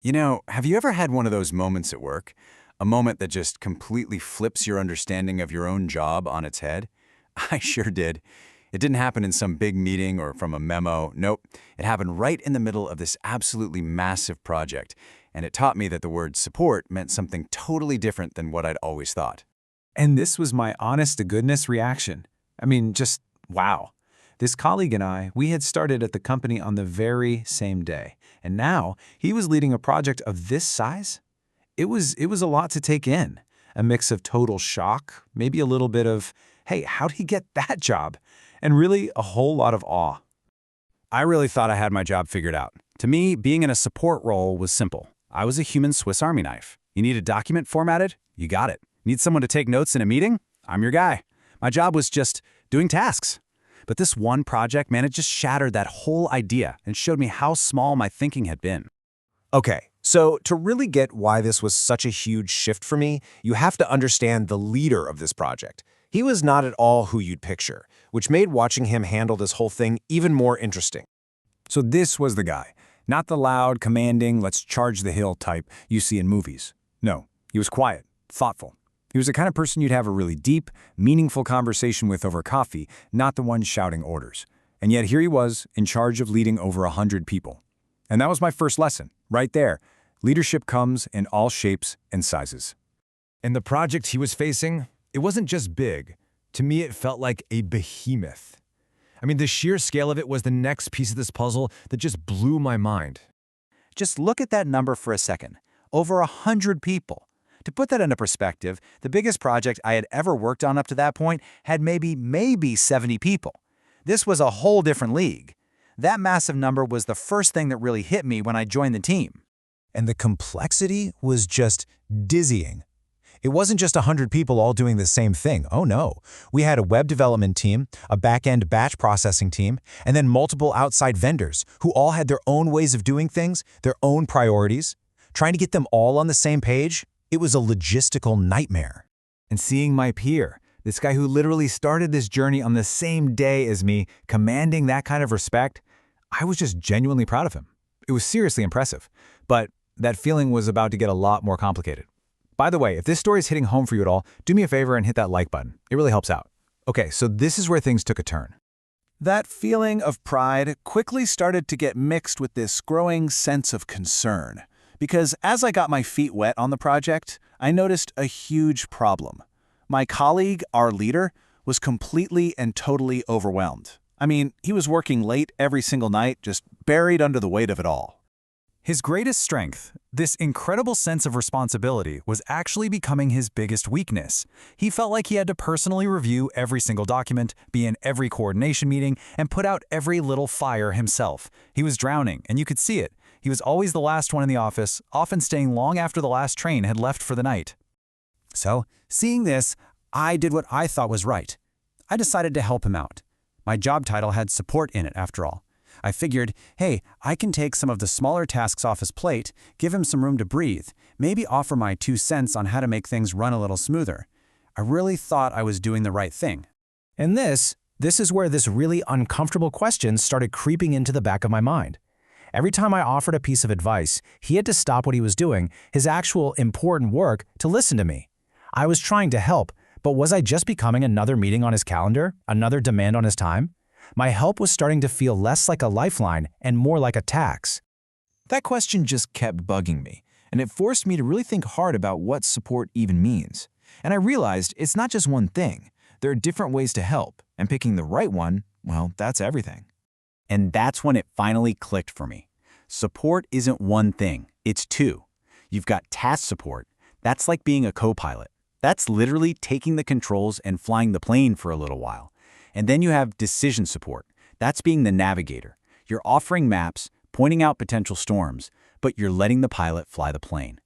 Have you ever had one of those moments at work? A moment that just completely flips your understanding of your own job on its head? I sure did. It didn't happen in some big meeting or from a memo. Nope. It happened right in the middle of this absolutely massive project. And it taught me that the word support meant something totally different than what I'd always thought. And this was my honest-to-goodness reaction. Just wow. This colleague and I, we had started at the company on the very same day. And now he was leading a project of this size? It was a lot to take in. A mix of total shock, maybe a little bit of, hey, how'd he get that job? And really a whole lot of awe. I really thought I had my job figured out. To me, being in a support role was simple. I was a human Swiss Army knife. You need a document formatted? You got it. Need someone to take notes in a meeting? I'm your guy. My job was just doing tasks. But this one project, man, it just shattered that whole idea and showed me how small my thinking had been. Okay, so to really get why this was such a huge shift for me, you have to understand the leader of this project. He was not at all who you'd picture, which made watching him handle this whole thing even more interesting. So this was the guy, not the loud, commanding, let's charge the hill type you see in movies. No, he was quiet, thoughtful. He was the kind of person you'd have a really deep, meaningful conversation with over coffee, not the one shouting orders. And yet here he was, in charge of leading over 100 people. And that was my first lesson, right there. Leadership comes in all shapes and sizes. And the project he was facing, it wasn't just big. To me, it felt like a behemoth. The sheer scale of it was the next piece of this puzzle that just blew my mind. Just look at that number for a second. Over 100 people. To put that into perspective, the biggest project I had ever worked on up to that point had maybe 70 people. This was a whole different league. That massive number was the first thing that really hit me when I joined the team. And the complexity was just dizzying. It wasn't just 100 people all doing the same thing. Oh no. We had a web development team, a back-end batch processing team, and then multiple outside vendors who all had their own ways of doing things, their own priorities. Trying to get them all on the same page, it was a logistical nightmare. And seeing my peer, this guy who literally started this journey on the same day as me, commanding that kind of respect, I was just genuinely proud of him. It was seriously impressive. But that feeling was about to get a lot more complicated. By the way, if this story is hitting home for you at all, do me a favor and hit that like button. It really helps out. Okay, so this is where things took a turn. That feeling of pride quickly started to get mixed with this growing sense of concern. Because as I got my feet wet on the project, I noticed a huge problem. My colleague, our leader, was completely and totally overwhelmed. He was working late every single night, just buried under the weight of it all. His greatest strength, this incredible sense of responsibility, was actually becoming his biggest weakness. He felt like he had to personally review every single document, be in every coordination meeting, and put out every little fire himself. He was drowning, and you could see it. He was always the last one in the office, often staying long after the last train had left for the night. So, seeing this, I did what I thought was right. I decided to help him out. My job title had support in it, after all. I figured, hey, I can take some of the smaller tasks off his plate, give him some room to breathe, maybe offer my 2 cents on how to make things run a little smoother. I really thought I was doing the right thing. And this is where this really uncomfortable question started creeping into the back of my mind. Every time I offered a piece of advice, he had to stop what he was doing, his actual important work, to listen to me. I was trying to help, but was I just becoming another meeting on his calendar, another demand on his time? My help was starting to feel less like a lifeline and more like a tax. That question just kept bugging me, and it forced me to really think hard about what support even means. And I realized it's not just one thing. There are different ways to help, and picking the right one, well, that's everything. And that's when it finally clicked for me. Support isn't one thing, it's 2. You've got task support. That's like being a co-pilot. That's literally taking the controls and flying the plane for a little while. And then you have decision support. That's being the navigator. You're offering maps, pointing out potential storms, but you're letting the pilot fly the plane.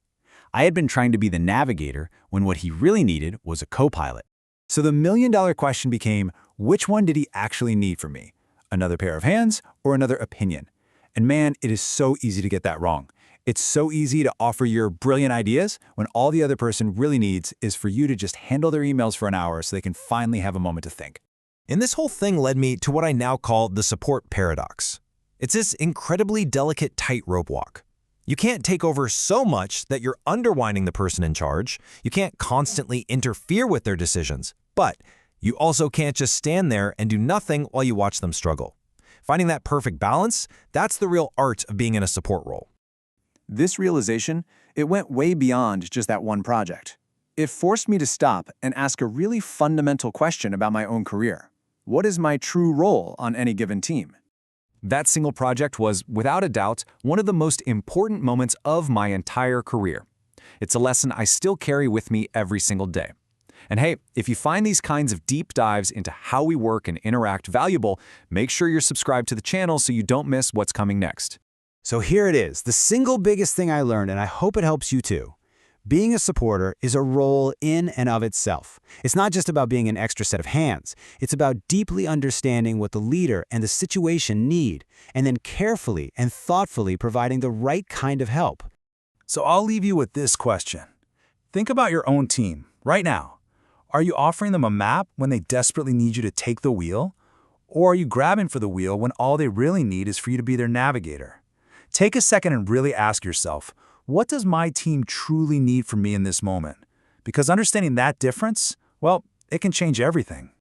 I had been trying to be the navigator when what he really needed was a co-pilot. So the million-dollar question became, which one did he actually need from me? Another pair of hands or another opinion? And man, it is so easy to get that wrong. It's so easy to offer your brilliant ideas when all the other person really needs is for you to just handle their emails for an hour so they can finally have a moment to think. And this whole thing led me to what I now call the support paradox. It's this incredibly delicate tightrope walk. You can't take over so much that you're undermining the person in charge. You can't constantly interfere with their decisions. But you also can't just stand there and do nothing while you watch them struggle. Finding that perfect balance, that's the real art of being in a support role. This realization, it went way beyond just that one project. It forced me to stop and ask a really fundamental question about my own career. What is my true role on any given team? That single project was, without a doubt, one of the most important moments of my entire career. It's a lesson I still carry with me every single day. And hey, if you find these kinds of deep dives into how we work and interact valuable, make sure you're subscribed to the channel so you don't miss what's coming next. So here it is, the single biggest thing I learned, and I hope it helps you too. Being a supporter is a role in and of itself. It's not just about being an extra set of hands. It's about deeply understanding what the leader and the situation need, and then carefully and thoughtfully providing the right kind of help. So I'll leave you with this question. Think about your own team right now. Are you offering them a map when they desperately need you to take the wheel? Or are you grabbing for the wheel when all they really need is for you to be their navigator? Take a second and really ask yourself, what does my team truly need from me in this moment? Because understanding that difference, well, it can change everything.